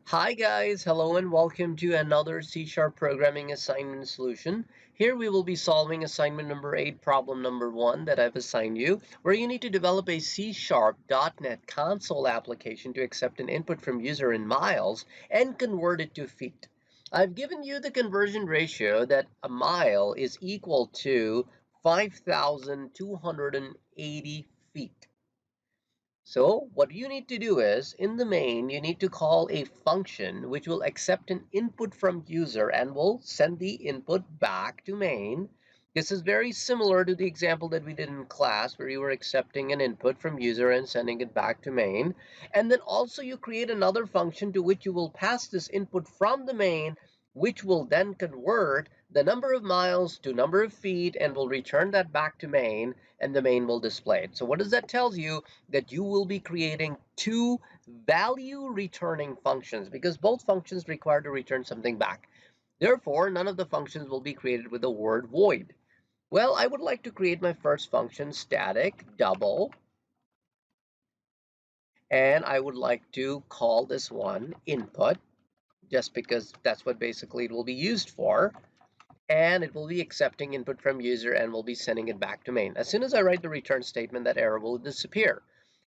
Hi guys, hello and welcome to another C-sharp programming assignment solution. Here we will be solving assignment number 8, problem number 1 that I've assigned you, where you need to develop a C#.NET console application to accept an input from user in miles and convert it to feet. I've given you the conversion ratio that a mile is equal to 5,280 feet. So what you need to do is, in the main, you need to call a function which will accept an input from user and will send the input back to main. This is very similar to the example that we did in class where you were accepting an input from user and sending it back to main. And then also you create another function to which you will pass this input from the main, which will then convert the number of miles to number of feet and will return that back to main, and the main will display it. So what does that tell you? That you will be creating two value returning functions because both functions require to return something back. Therefore, none of the functions will be created with the word void. Well, I would like to create my first function, static double, and I would like to call this one input just because that's what basically it will be used for. And it will be accepting input from user and will be sending it back to main. As soon as I write the return statement, that error will disappear.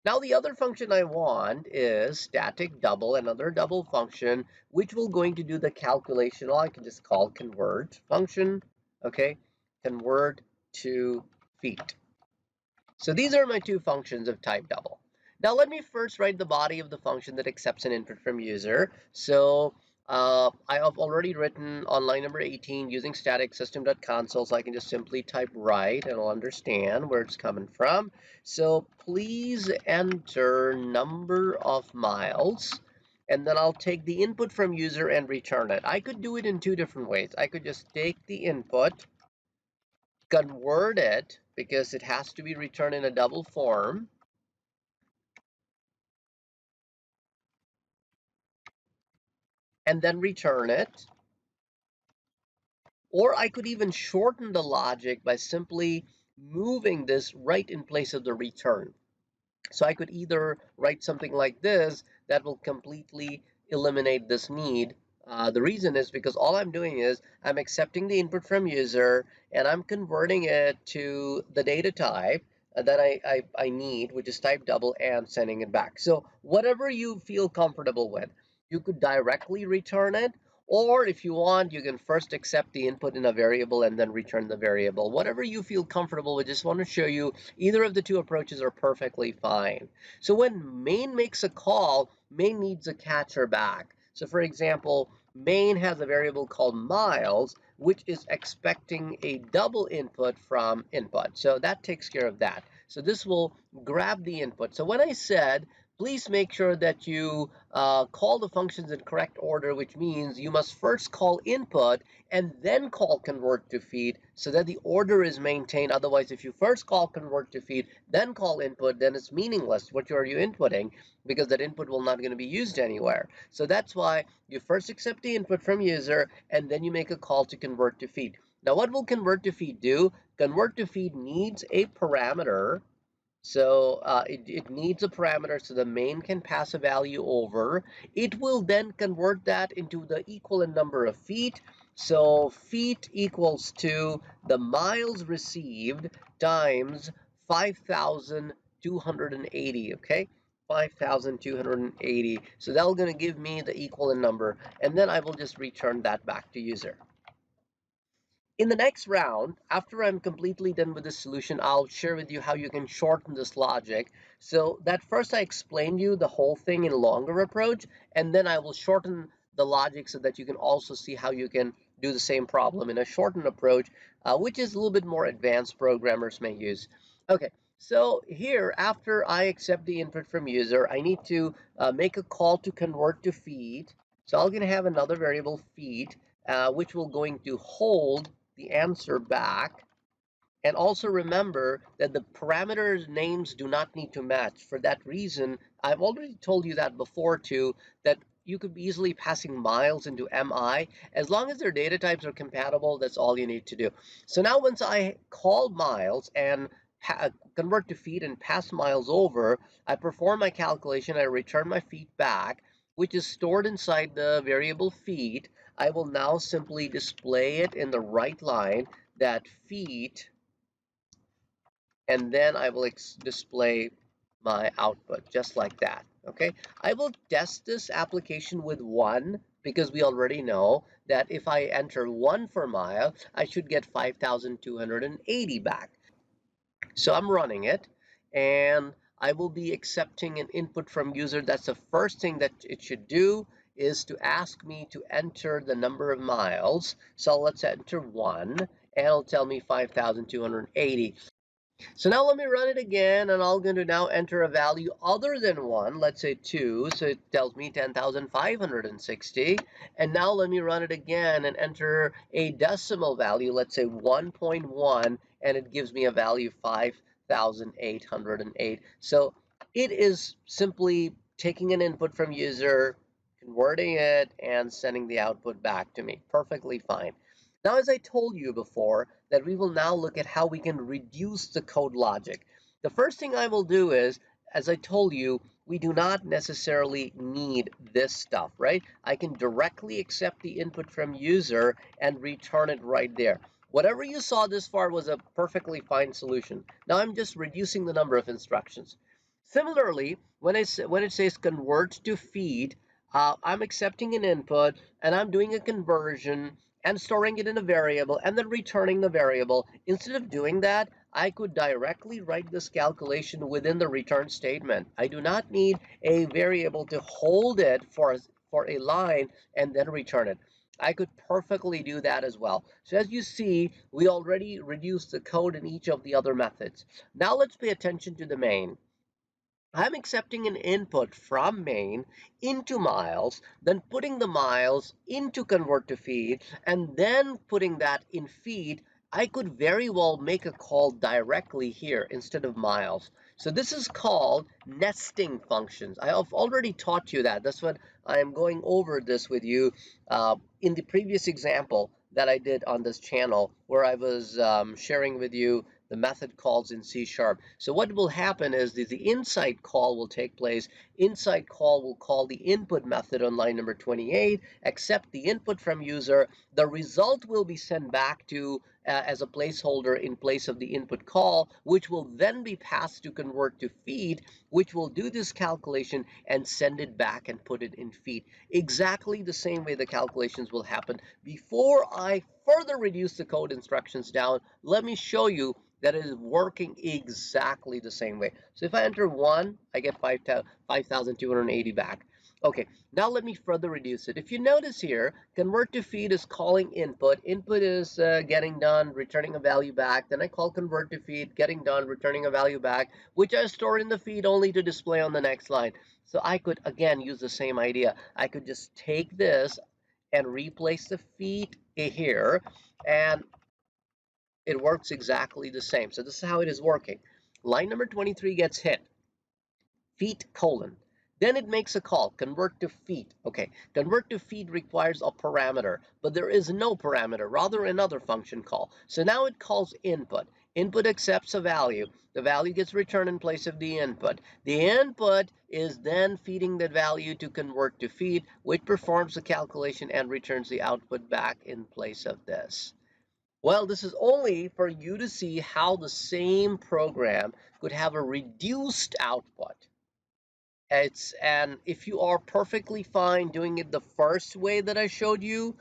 Now the other function I want is static double, another double function, which will going to do the calculation. Well, I can just call convert function, okay? Convert to feet. So these are my two functions of type double. Now let me first write the body of the function that accepts an input from user. So I have already written on line number 18 using static system.console, so I can just simply type write and I'll understand where it's coming from. So please enter number of miles, and then I'll take the input from user and return it. I could do it in two different ways. I could just take the input, convert it because it has to be returned in a double form, and then return it. Or I could even shorten the logic by simply moving this right in place of the return. So I could either write something like this that will completely eliminate this need. The reason is because all I'm doing is I'm accepting the input from user and I'm converting it to the data type that I need, which is type double, and sending it back. So whatever you feel comfortable with, you could directly return it, or if you want, you can first accept the input in a variable and then return the variable. Whatever you feel comfortable with, just want to show you either of the two approaches are perfectly fine. So when main makes a call, main needs a catcher back. So for example, main has a variable called miles, which is expecting a double input from input. So that takes care of that. So this will grab the input. So when I said, please make sure that you call the functions in correct order, which means you must first call input and then call convert to feed so that the order is maintained. Otherwise, if you first call convert to feed, then call input, then it's meaningless. What are you inputting? Because that input will not going to be used anywhere. So that's why you first accept the input from user and then you make a call to convert to feed. Now, what will convert to feed do? Convert to feed needs a parameter. So it needs a parameter so the main can pass a value over. It will then convert that into the equivalent number of feet. So feet equals to the miles received times 5,280, okay? 5,280. So that's going to give me the equivalent number, and then I will just return that back to user. In the next round, after I'm completely done with this solution, I'll share with you how you can shorten this logic. So that first I explained you the whole thing in longer approach, and then I will shorten the logic so that you can also see how you can do the same problem in a shortened approach, which is a little bit more advanced programmers may use. Okay, so here, after I accept the input from user, I need to make a call to convert to feed. So I'm going to have another variable feed, which will going to hold the answer back. And also remember that the parameters names do not need to match. For that reason, I've already told you that before too, that you could be easily passing miles into mi. As long as their data types are compatible, that's all you need to do. So now once I call miles and convert to feet and pass miles over, I perform my calculation, I return my feet back, which is stored inside the variable feet, I will now simply display it in the right line, that feet, and then I will display my output just like that. Okay, I will test this application with 1 because we already know that if I enter 1 for mile, I should get 5,280 back. So I'm running it, and I will be accepting an input from user. That's the first thing that it should do, is to ask me to enter the number of miles. So let's enter 1, and it'll tell me 5,280. So now let me run it again, and I'm going to now enter a value other than 1, let's say 2, so it tells me 10,560. And now let me run it again and enter a decimal value, let's say 1.1, and it gives me a value 5,808. So it is simply taking an input from user, converting it, and sending the output back to me. Perfectly fine. Now, as I told you before, that we will now look at how we can reduce the code logic. The first thing I will do is, as I told you, we do not necessarily need this stuff, right? I can directly accept the input from user and return it right there. Whatever you saw this far was a perfectly fine solution. Now I'm just reducing the number of instructions. Similarly, when it says convert to feed, I'm accepting an input and I'm doing a conversion and storing it in a variable and then returning the variable. Instead of doing that, I could directly write this calculation within the return statement. I do not need a variable to hold it for a line and then return it. I could perfectly do that as well. So as you see, we already reduced the code in each of the other methods. Now let's pay attention to the main. I'm accepting an input from main into miles, then putting the miles into convert to feed, and then putting that in feed. I could very well make a call directly here instead of miles. So this is called nesting functions. I have already taught you that. That's what I'm going over this with you in the previous example that I did on this channel, where I was sharing with you the method calls in C#. So what will happen is the inside call will take place. Inside call will call the input method on line number 28, accept the input from user. The result will be sent back to as a placeholder in place of the input call, which will then be passed to convert to feed, which will do this calculation and send it back and put it in feed. Exactly the same way the calculations will happen. Before I further reduce the code instructions down, let me show you that is working exactly the same way. So if I enter 1, I get 5,280 back. Okay, now let me further reduce it. If you notice here, convert to feed is calling input. Input is getting done, returning a value back. Then I call convert to feed, getting done, returning a value back, which I store in the feed only to display on the next line. So I could, again, use the same idea. I could just take this and replace the feed here, and it works exactly the same. So this is how it is working. Line number 23 gets hit, feet colon. Then it makes a call, convert to feet. Okay, convert to feet requires a parameter, but there is no parameter, rather another function call. So now it calls input. Input accepts a value. The value gets returned in place of the input. The input is then feeding the value to convert to feed, which performs the calculation and returns the output back in place of this. Well, this is only for you to see how the same program could have a reduced output. And if you are perfectly fine doing it the first way that I showed you,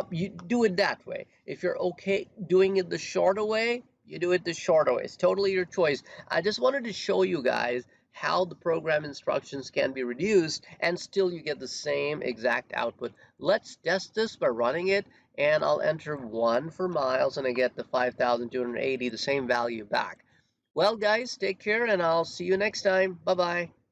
you do it that way. If you're okay doing it the shorter way, you do it the shorter way. It's totally your choice. I just wanted to show you guys how the program instructions can be reduced and still you get the same exact output. Let's test this by running it, and I'll enter 1 for miles and I get the 5,280, the same value back. Well, guys, take care and I'll see you next time. Bye-bye.